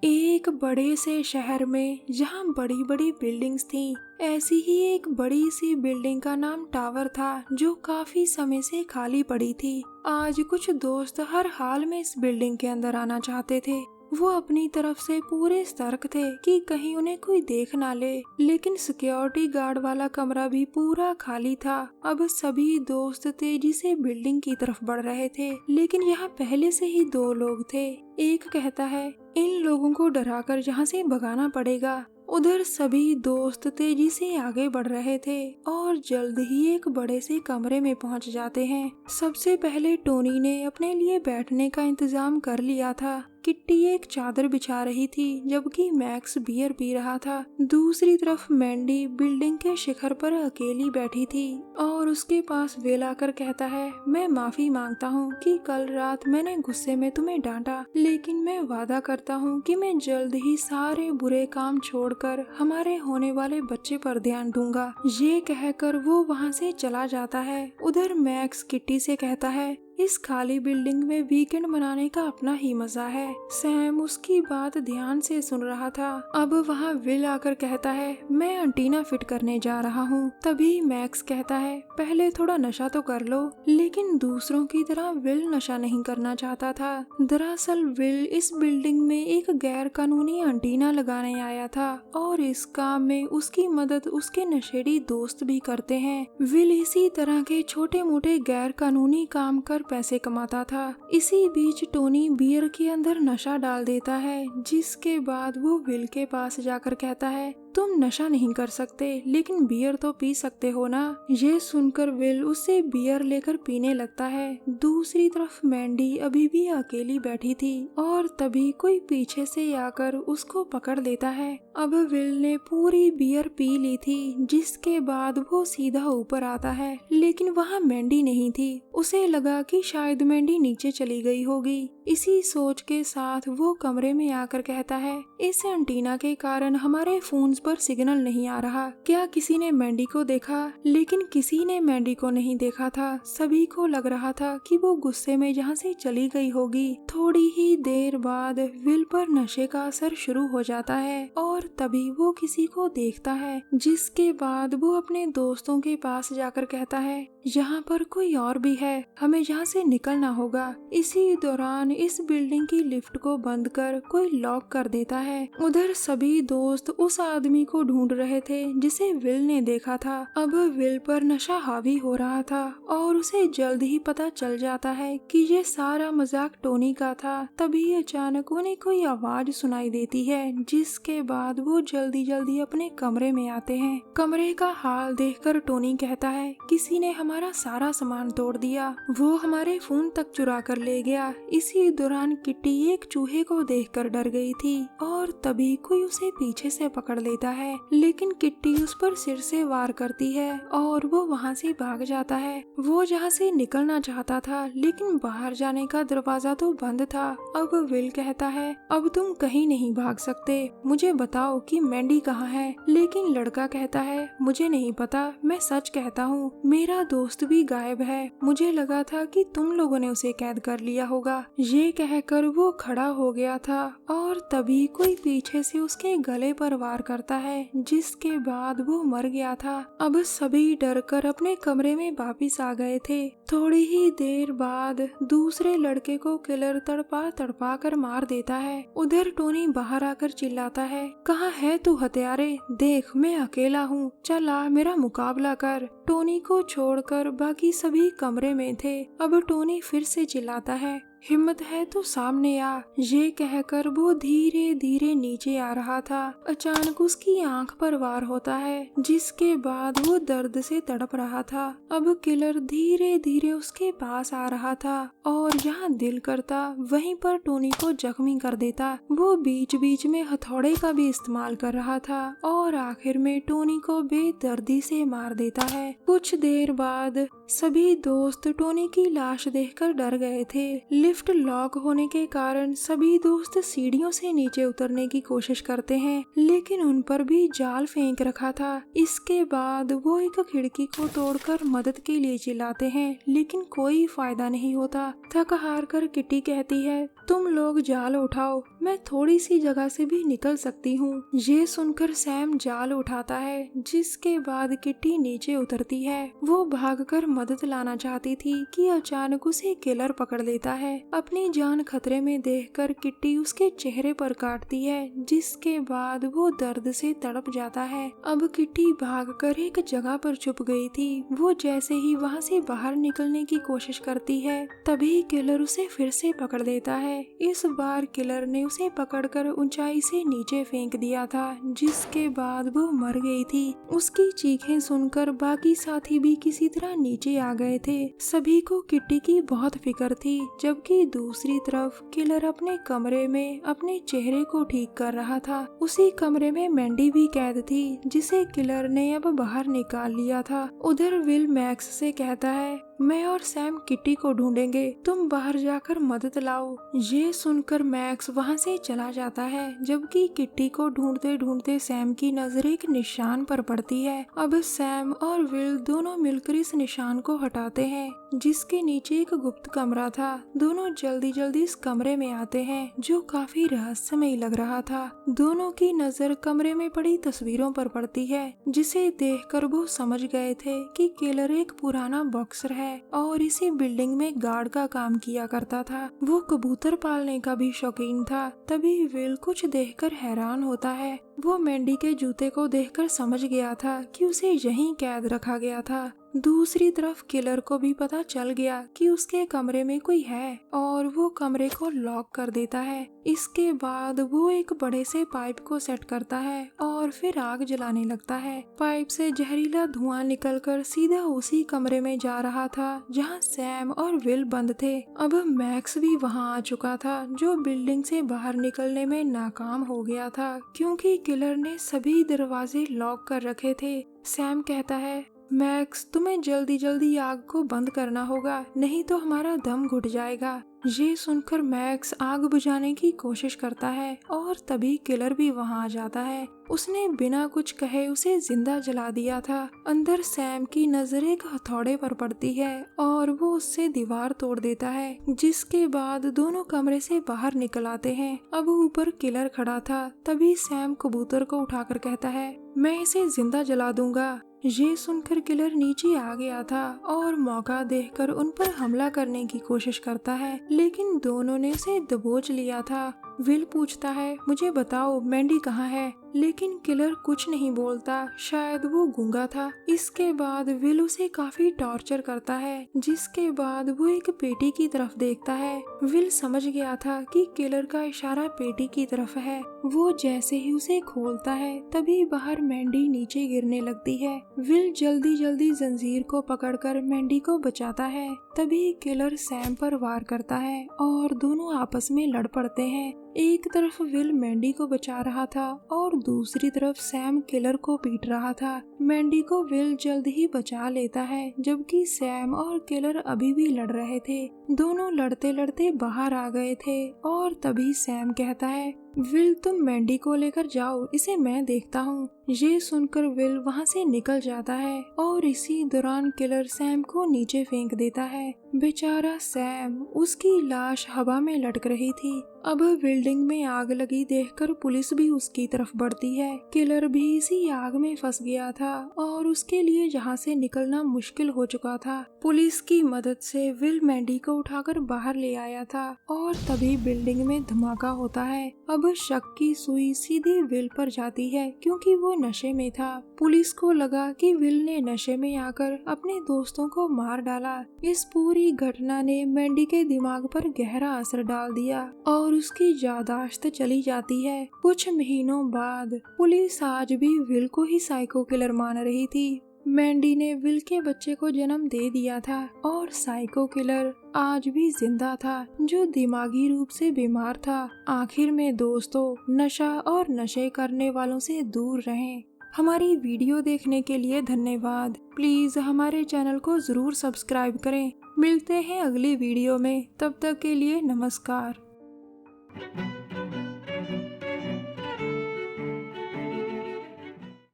एक बड़े से शहर में जहाँ बड़ी बड़ी बिल्डिंग्स थी, ऐसी ही एक बड़ी सी बिल्डिंग का नाम टावर था जो काफी समय से खाली पड़ी थी। आज कुछ दोस्त हर हाल में इस बिल्डिंग के अंदर आना चाहते थे। वो अपनी तरफ से पूरे सतर्क थे कि कहीं उन्हें कोई देख ना ले, लेकिन सिक्योरिटी गार्ड वाला कमरा भी पूरा खाली था। अब सभी दोस्त तेजी से बिल्डिंग की तरफ बढ़ रहे थे, लेकिन यहाँ पहले से ही दो लोग थे। एक कहता है इन लोगों को डराकर यहाँ से भगाना पड़ेगा। उधर सभी दोस्त तेजी से आगे बढ़ रहे थे और जल्द ही एक बड़े से कमरे में पहुंच जाते हैं। सबसे पहले टोनी ने अपने लिए बैठने का इंतजाम कर लिया था। किट्टी एक चादर बिछा रही थी, जबकि मैक्स बियर पी रहा था। दूसरी तरफ मैंडी बिल्डिंग के शिखर पर अकेली बैठी थी और उसके पास विल आकर कहता है, मैं माफी मांगता हूँ कि कल रात मैंने गुस्से में तुम्हें डांटा, लेकिन मैं वादा करता हूँ कि मैं जल्द ही सारे बुरे काम छोड़कर हमारे होने वाले बच्चे पर ध्यान दूंगा। ये कहकर वो वहाँ से चला जाता है। उधर मैक्स किट्टी से कहता है, इस खाली बिल्डिंग में वीकेंड मनाने का अपना ही मजा है। सैम उसकी बात ध्यान से सुन रहा था। अब वहाँ विल आकर कहता है, मैं एंटीना फिट करने जा रहा हूँ। तभी मैक्स कहता है, पहले थोड़ा नशा तो कर लो। लेकिन दूसरों की तरह विल नशा नहीं करना चाहता था। दरअसल विल इस बिल्डिंग में एक गैर कानूनी एंटीना लगाने आया था और इस काम में उसकी मदद उसके नशेड़ी दोस्त भी करते हैं। विल इसी तरह के छोटे मोटे गैर कानूनी काम कर पैसे कमाता था। इसी बीच टोनी बियर के अंदर नशा डाल देता है, जिसके बाद वो विल के पास जाकर कहता है, तुम नशा नहीं कर सकते लेकिन बियर तो पी सकते हो ना। ये सुनकर विल उससे बियर लेकर पीने लगता है। दूसरी तरफ मैंडी अभी भी अकेली बैठी थी और तभी कोई पीछे से आकर उसको पकड़ लेता है। अब विल ने पूरी बियर पी ली थी, जिसके बाद वो सीधा ऊपर आता है, लेकिन वहाँ मैंडी नहीं थी। उसे लगा कि शायद मैंडी नीचे चली गई होगी। इसी सोच के साथ वो कमरे में आकर कहता है, इस एंटीना के कारण हमारे फोन पर सिग्नल नहीं आ रहा। क्या किसी ने मैंडी को देखा? लेकिन किसी ने मैंडी को नहीं देखा था। सभी को लग रहा था कि वो गुस्से में यहाँ से चली गई होगी। थोड़ी ही देर बाद विल पर नशे का असर शुरू हो जाता है और तभी वो किसी को देखता है, जिसके बाद वो अपने दोस्तों के पास जाकर कहता है, यहाँ पर कोई और भी है, हमें यहाँ से निकलना होगा। इसी दौरान इस बिल्डिंग की लिफ्ट को बंद कर कोई लॉक कर देता है। उधर सभी दोस्त उस आदमी को ढूंढ रहे थे जिसे विल ने देखा था। अब विल पर नशा हावी हो रहा था और उसे जल्द ही पता चल जाता है कि ये सारा मजाक टोनी का था। तभी अचानक उन्हें कोई आवाज सुनाई देती है, जिसके बाद वो जल्दी जल्दी अपने कमरे में आते हैं। कमरे का हाल देखकर टोनी कहता है, किसी ने हमारा सारा सामान तोड़ दिया, वो हमारे फोन तक चुरा कर ले गया। इसी दौरान किट्टी एक चूहे को देखकर डर गई थी और तभी कोई उसे पीछे से पकड़ लेता है, लेकिन किट्टी उस पर सिर से वार करती है और वो वहाँ से भाग जाता है। वो जहाँ से निकलना चाहता था, लेकिन बाहर जाने का दरवाजा तो बंद था। अब विल कहता है, अब तुम कहीं नहीं भाग सकते, मुझे बताओ कि मैंडी कहाँ है। लेकिन लड़का कहता है, मुझे नहीं पता, मैं सच कहता हूँ, मेरा दोस्त भी गायब है। मुझे लगा था कि तुम लोगों ने उसे कैद कर लिया होगा। ये कहकर वो खड़ा हो गया था और तभी कोई पीछे से उसके गले पर वार करता है, जिसके बाद वो मर गया था। अब सभी डरकर अपने कमरे में वापिस आ गए थे। थोड़ी ही देर बाद दूसरे लड़के को किलर तड़पा तड़पा कर मार देता है। उधर टोनी बाहर आकर चिल्लाता है, कहाँ है तू हत्यारे, देख मैं अकेला हूँ, चल आ मेरा मुकाबला कर। टोनी को छोड़कर बाकी सभी कमरे में थे। अब टोनी फिर से चिल्लाता है, हिम्मत है तो सामने आ। ये कहकर वो धीरे धीरे नीचे आ रहा था। अचानक उसकी आंख पर वार होता है, जिसके बाद वो दर्द से तड़प रहा था। अब किलर धीरे धीरे उसके पास आ रहा था और यहाँ दिल करता वहीं पर टोनी को जख्मी कर देता। वो बीच बीच में हथौड़े का भी इस्तेमाल कर रहा था और आखिर में टोनी को बेदर्दी से मार देता है। कुछ देर बाद सभी दोस्त टोनी की लाश देखकर डर गए थे। लिफ्ट लॉक होने के कारण सभी दोस्त सीढ़ियों से नीचे उतरने की कोशिश करते हैं, लेकिन उन पर भी जाल फेंक रखा था। इसके बाद वो एक खिड़की को तोड़कर मदद के लिए चिल्लाते हैं, लेकिन कोई फायदा नहीं होता। थक हार कर किट्टी कहती है, तुम लोग जाल उठाओ, मैं थोड़ी सी जगह से भी निकल सकती हूँ। ये सुनकर सैम जाल उठाता है, जिसके बाद किट्टी नीचे उतरती है। वो भागकर मदद लाना चाहती थी कि अचानक उसे किलर पकड़ लेता है। अपनी जान खतरे में देखकर किट्टी उसके चेहरे पर काटती है, जिसके बाद वो दर्द से तड़प जाता है। अब किट्टी भागकर एक जगह पर छुप गई थी। वो जैसे ही वहाँ से बाहर निकलने की कोशिश करती है, तभी किलर उसे फिर से पकड़ लेता है। इस बार किलर ने उसे पकड़कर ऊंचाई से नीचे फेंक दिया था, जिसके बाद वो मर गई थी। उसकी चीखें सुनकर बाकी साथी भी किसी तरह नीचे आ गए थे। सभी को किट्टी की बहुत फिक्र थी, जबकि दूसरी तरफ किलर अपने कमरे में अपने चेहरे को ठीक कर रहा था। उसी कमरे में मैंडी भी कैद थी, जिसे किलर ने अब बाहर निकाल लिया था। उधर विल मैक्स से कहता है, मैं और सैम किट्टी को ढूंढेंगे, तुम बाहर जाकर मदद लाओ। ये सुनकर मैक्स वहाँ से चला जाता है, जबकि किट्टी को ढूंढते ढूंढते सैम की नजर एक निशान पर पड़ती है। अब सैम और विल दोनों मिलकर इस निशान को हटाते हैं, जिसके नीचे एक गुप्त कमरा था। दोनों जल्दी जल्दी इस कमरे में आते हैं, जो काफी रहस्यमय लग रहा था। दोनों की नजर कमरे में पड़ी तस्वीरों पर पड़ती है, जिसे देखकर वो समझ गए थे कि किलर एक पुराना बॉक्सर है और इसी बिल्डिंग में गार्ड का काम किया करता था। वो कबूतर पालने का भी शौकीन था। तभी विल कुछ देखकर हैरान होता है। वो मैंडी के जूते को देखकर समझ गया था कि उसे यहीं कैद रखा गया था। दूसरी तरफ किलर को भी पता चल गया कि उसके कमरे में कोई है और वो कमरे को लॉक कर देता है। इसके बाद वो एक बड़े से पाइप को सेट करता है और फिर आग जलाने लगता है। पाइप से जहरीला धुआं निकलकर सीधा उसी कमरे में जा रहा था जहां सैम और विल बंद थे। अब मैक्स भी वहां आ चुका था, जो बिल्डिंग से बाहर निकलने में नाकाम हो गया था, क्योंकि किलर ने सभी दरवाजे लॉक कर रखे थे। सैम कहता है, मैक्स, तुम्हें जल्दी जल्दी आग को बंद करना होगा, नहीं तो हमारा दम घुट जाएगा। ये सुनकर मैक्स आग बुझाने की कोशिश करता है और तभी किलर भी वहां आ जाता है। उसने बिना कुछ कहे उसे जिंदा जला दिया था। अंदर सैम की नजर एक हथौड़े पर पड़ती है और वो उससे दीवार तोड़ देता है, जिसके बाद दोनों कमरे से बाहर निकल आते हैं। अब ऊपर किलर खड़ा था। तभी सैम कबूतर को उठाकर कहता है, मैं इसे जिंदा जला दूंगा। ये सुनकर किलर नीचे आ गया था और मौका देखकर उन पर हमला करने की कोशिश करता है, लेकिन दोनों ने उसे दबोच लिया था। विल पूछता है, मुझे बताओ मैंडी कहाँ है? लेकिन किलर कुछ नहीं बोलता, शायद वो गूंगा था। इसके बाद विल उसे काफी टॉर्चर करता है, जिसके बाद वो एक पेटी की तरफ देखता है। विल समझ गया था कि किलर का इशारा पेटी की तरफ है। वो जैसे ही उसे खोलता है, तभी बाहर मैंडी नीचे गिरने लगती है। विल जल्दी जल्दी जंजीर को पकड़कर मैंडी को बचाता है। तभी किलर सैम पर वार करता है और दोनों आपस में लड़ पड़ते हैं। एक तरफ विल मैंडी को बचा रहा था और दूसरी तरफ सैम किलर को पीट रहा था। मैंडी को विल जल्द ही बचा लेता है, जबकि सैम और किलर अभी भी लड़ रहे थे। दोनों लड़ते लड़ते बाहर आ गए थे और तभी सैम कहता है, विल, तुम मैंडी को लेकर जाओ, इसे मैं देखता हूँ। ये सुनकर विल वहाँ से निकल जाता है और इसी दौरान किलर सैम को नीचे फेंक देता है। बेचारा सैम, उसकी लाश हवा में लटक रही थी। अब बिल्डिंग में आग लगी देखकर पुलिस भी उसकी तरफ बढ़ती है। किलर भी इसी आग में फंस गया था और उसके लिए यहाँ से निकलना मुश्किल हो चुका था। पुलिस की मदद से विल मैंडी को उठाकर बाहर ले आया था और तभी बिल्डिंग में धमाका होता है। अब शक की सुई सीधी विल पर जाती है, क्योंकि वो नशे में था। पुलिस को लगा कि विल ने नशे में आकर अपने दोस्तों को मार डाला। इस पूरी घटना ने मैंडी के दिमाग पर गहरा असर डाल दिया और उसकी याददाश्त चली जाती है। कुछ महीनों बाद पुलिस आज भी विल को ही साइको किलर मान रही थी। मैंडी ने विल के बच्चे को जन्म दे दिया था और साइको किलर आज भी जिंदा था, जो दिमागी रूप से बीमार था। आखिर में दोस्तों, नशा और नशे करने वालों से दूर रहें। हमारी वीडियो देखने के लिए धन्यवाद। प्लीज हमारे चैनल को जरूर सब्सक्राइब करें। मिलते हैं अगली वीडियो में, तब तक के लिए नमस्कार।